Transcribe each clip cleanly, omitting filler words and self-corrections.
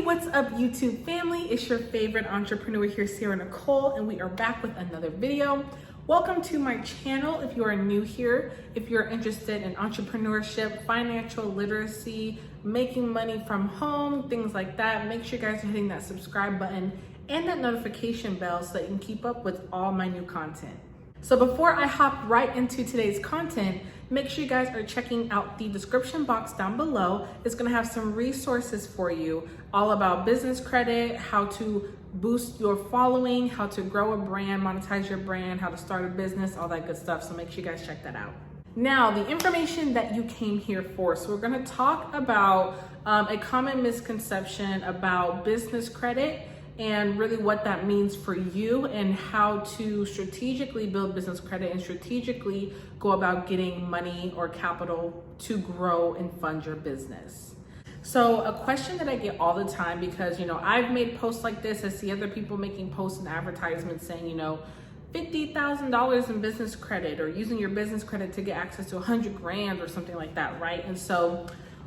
What's up YouTube family? It's your favorite entrepreneur here, Sarah Nicole, and we are back with another video. Welcome to my channel. If you are new here, if you're interested in entrepreneurship, financial literacy, making money from home, things like that, make sure you guys are hitting that subscribe button and that notification bell so that you can keep up with all my new content. So before I hop right into today's content, make sure you guys are checking out the description box down below. It's gonna have some resources for you all about business credit, how to boost your following, how to grow a brand, monetize your brand, how to start a business, all that good stuff. So make sure you guys check that out. Now, the information that you came here for. So we're gonna talk about a common misconception about business credit and really what that means for you and how to strategically build business credit and strategically go about getting money or capital to grow and fund your business. So a question that I get all the time, because I've made posts like this, I see other people making posts and advertisements saying, $50,000 in business credit, or using your business credit to get access to 100 grand or something like that, right? And so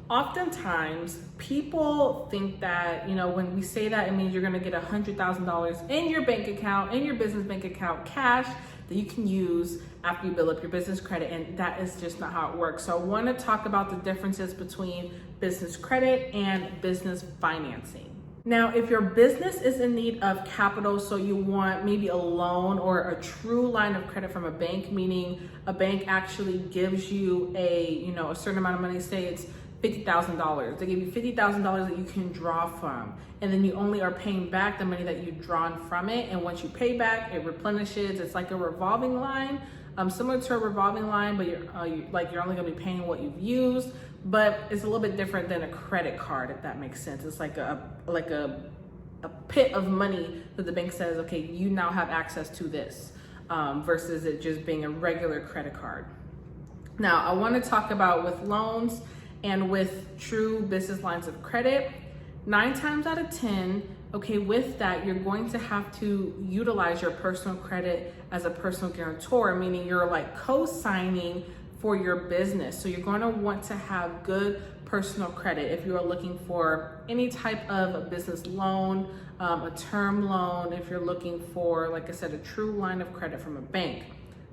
oftentimes people think that, when we say that, it means you're gonna get $100,000 in your bank account, in your business bank account, cash that you can use after you build up your business credit. And that is just not how it works. So I wanna talk about the differences between business credit and business financing. Now, if your business is in need of capital, so you want maybe a loan or a true line of credit from a bank, meaning a bank actually gives you a certain amount of money, say it's $50,000. They give you $50,000 that you can draw from, and then you only are paying back the money that you've drawn from it. And once you pay back, it replenishes. It's like a revolving line, similar to a revolving line, but you're only gonna be paying what you've used. But it's a little bit different than a credit card, if that makes sense. It's like a pit of money that the bank says, okay, you now have access to this, versus it just being a regular credit card. Now, I want to talk about with loans and with true business lines of credit. 9 times out of 10, okay, with that, you're going to have to utilize your personal credit as a personal guarantor, meaning you're like co-signing for your business. So you're going to want to have good personal credit if you are looking for any type of business loan, a term loan. If you're looking for, like I said, a true line of credit from a bank,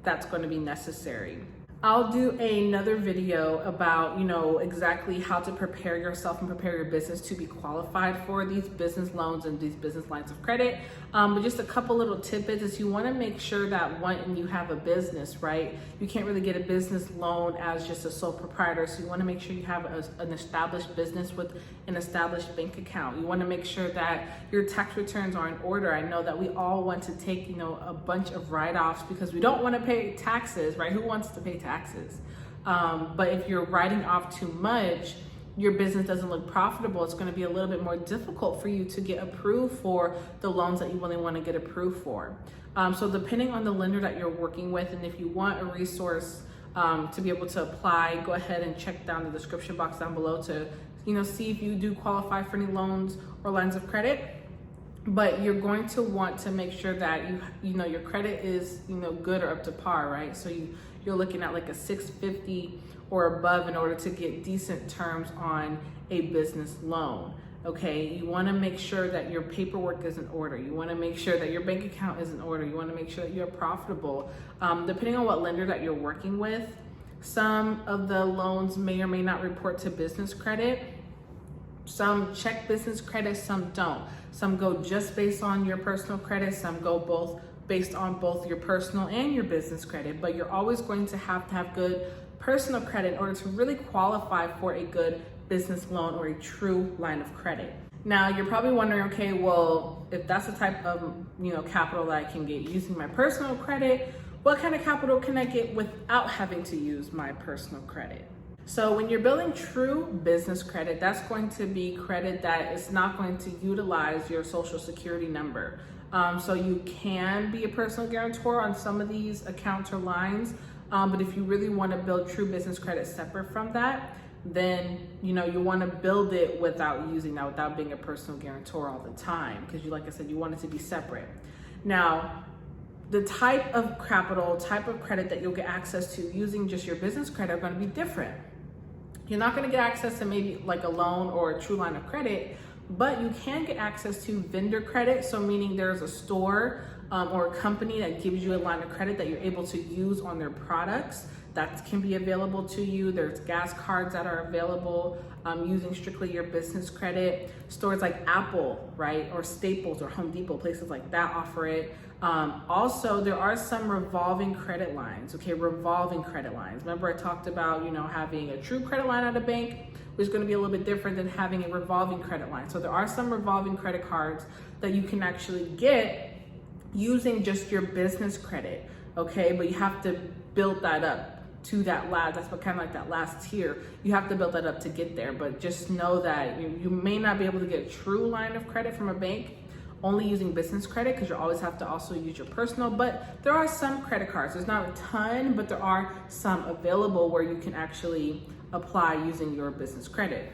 that's going to be necessary. I'll do another video about, exactly how to prepare yourself and prepare your business to be qualified for these business loans and these business lines of credit. But just a couple little tidbits is you want to make sure that when you have a business, right, you can't really get a business loan as just a sole proprietor. So you want to make sure you have an established business with an established bank account. You want to make sure that your tax returns are in order. I know that we all want to take, a bunch of write-offs because we don't want to pay taxes, right? Who wants to pay taxes? But if you're writing off too much, your business doesn't look profitable. It's going to be a little bit more difficult for you to get approved for the loans that you really want to get approved for. So depending on the lender that you're working with, and if you want a resource to be able to apply, go ahead and check down the description box down below to see if you do qualify for any loans or lines of credit. But you're going to want to make sure that your credit is good or up to par, right? So you're looking at like a 650 or above in order to get decent terms on a business loan. Okay, you want to make sure that your paperwork is in order. You want to make sure that your bank account is in order. You want to make sure that you're profitable. Depending on what lender that you're working with, some of the loans may or may not report to business credit. Some check business credit, some don't. Some go just based on your personal credit. Some go both based on both your personal and your business credit. But you're always going to have good personal credit in order to really qualify for a good business loan or a true line of credit. Now, you're probably wondering, okay, well, if that's the type of capital that I can get using my personal credit, what kind of capital can I get without having to use my personal credit? So when you're building true business credit, that's going to be credit that is not going to utilize your social security number. So you can be a personal guarantor on some of these accounts or lines, but if you really want to build true business credit separate from that, then you want to build it without using that, without being a personal guarantor all the time, because like I said, you want it to be separate. Now, the type of capital, type of credit that you'll get access to using just your business credit are going to be different. You're not going to get access to maybe like a loan or a true line of credit but you can get access to vendor credit. So meaning there's a store or a company that gives you a line of credit that you're able to use on their products. That can be available to you. There's gas cards that are available using strictly your business credit. Stores like Apple, right, or Staples or Home Depot, places like that offer it. Also, there are some revolving credit lines, okay, revolving credit lines. Remember I talked about, having a true credit line at a bank, which is gonna be a little bit different than having a revolving credit line. So there are some revolving credit cards that you can actually get using just your business credit, okay? But you have to build that up to that last, that's what kind of like that last tier. You have to build that up to get there, but just know that you may not be able to get a true line of credit from a bank only using business credit, because you always have to also use your personal, but there are some credit cards. There's not a ton, but there are some available where you can actually apply using your business credit.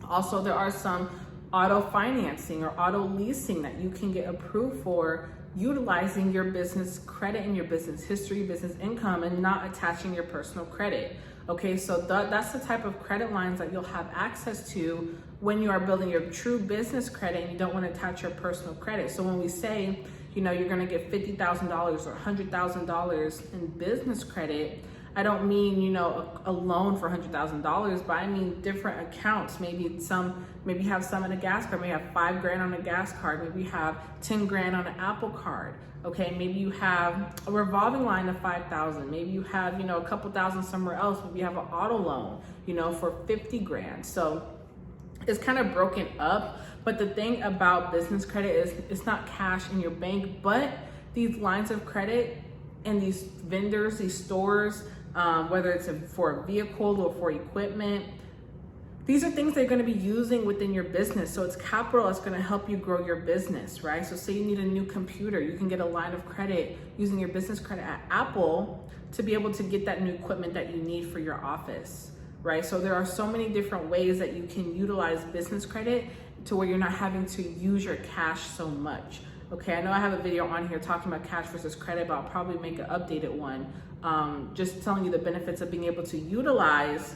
Also, there are some auto financing or auto leasing that you can get approved for utilizing your business credit and your business history, business income, and not attaching your personal credit. Okay, so that's the type of credit lines that you'll have access to when you are building your true business credit and you don't want to attach your personal credit. So when we say, you're going to get $50,000 or $100,000 in business credit, I don't mean, a loan for $100,000, but I mean different accounts. Maybe you have some in a gas card, maybe you have $5,000 on a gas card, maybe you have $10,000 on an Apple card. Okay, maybe you have a revolving line of $5,000. Maybe you have, a couple thousand somewhere else. Maybe you have an auto loan, for $50,000. So it's kind of broken up. But the thing about business credit is it's not cash in your bank, but these lines of credit and these vendors, these stores, whether it's for a vehicle or for equipment, these are things they're going to be using within your business. So it's capital that's going to help you grow your business, right? So say you need a new computer, you can get a line of credit using your business credit at Apple to be able to get that new equipment that you need for your office, right? So there are so many different ways that you can utilize business credit to where you're not having to use your cash so much. Okay, I know I have a video on here talking about cash versus credit, but I'll probably make an updated one, just telling you the benefits of being able to utilize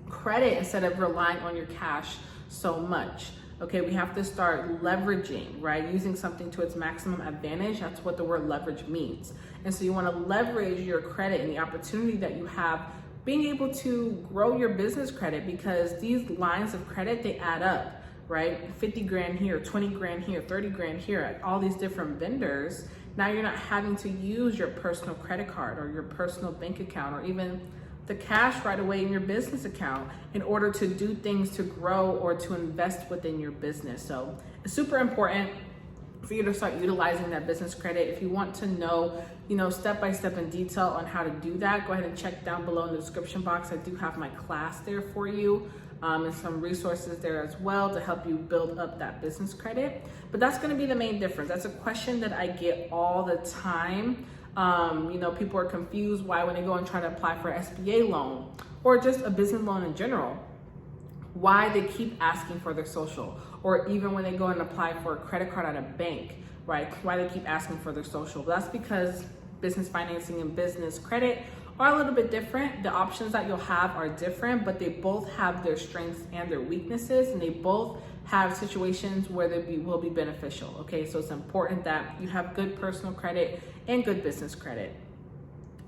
credit instead of relying on your cash so much. Okay, we have to start leveraging, right? Using something to its maximum advantage. That's what the word leverage means. And so you want to leverage your credit and the opportunity that you have being able to grow your business credit, because these lines of credit, they add up, right? 50 grand here, 20 grand here, 30 grand here at all these different vendors. Now you're not having to use your personal credit card or your personal bank account or even the cash right away in your business account in order to do things to grow or to invest within your business. So it's super important for you to start utilizing that business credit. If you want to know, step by step in detail on how to do that, go ahead and check down below in the description box. I do have my class there for you. And some resources there as well to help you build up that business credit. But that's going to be the main difference. That's a question that I get all the time. People are confused why when they go and try to apply for an SBA loan or just a business loan in general, why they keep asking for their social, or even when they go and apply for a credit card at a bank, right? Why they keep asking for their social. That's because business financing and business credit are a little bit different. The options that you'll have are different, but they both have their strengths and their weaknesses, and they both have situations where they will be beneficial. Okay, so it's important that you have good personal credit and good business credit.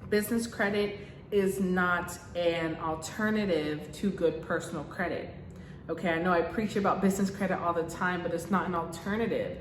Business credit is not an alternative to good personal credit. Okay, I know I preach about business credit all the time, but it's not an alternative.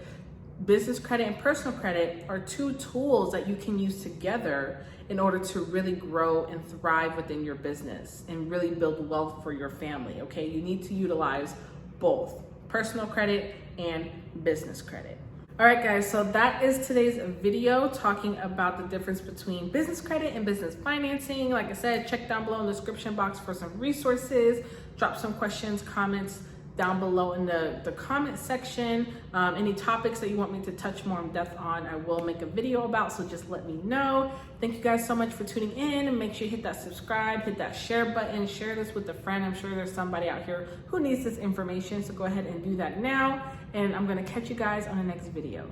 Business credit and personal credit are two tools that you can use together in order to really grow and thrive within your business and really build wealth for your family. Okay, you need to utilize both personal credit and business credit. All right, guys, so that is today's video talking about the difference between business credit and business financing. Like I said, check down below in the description box for some resources. Drop some questions, comments down below in the comment section. Any topics that you want me to touch more in depth on, I will make a video about, so just let me know. Thank you guys so much for tuning in, and make sure you hit that subscribe, hit that share button, share this with a friend. I'm sure there's somebody out here who needs this information, so go ahead and do that now, and I'm gonna catch you guys on the next video.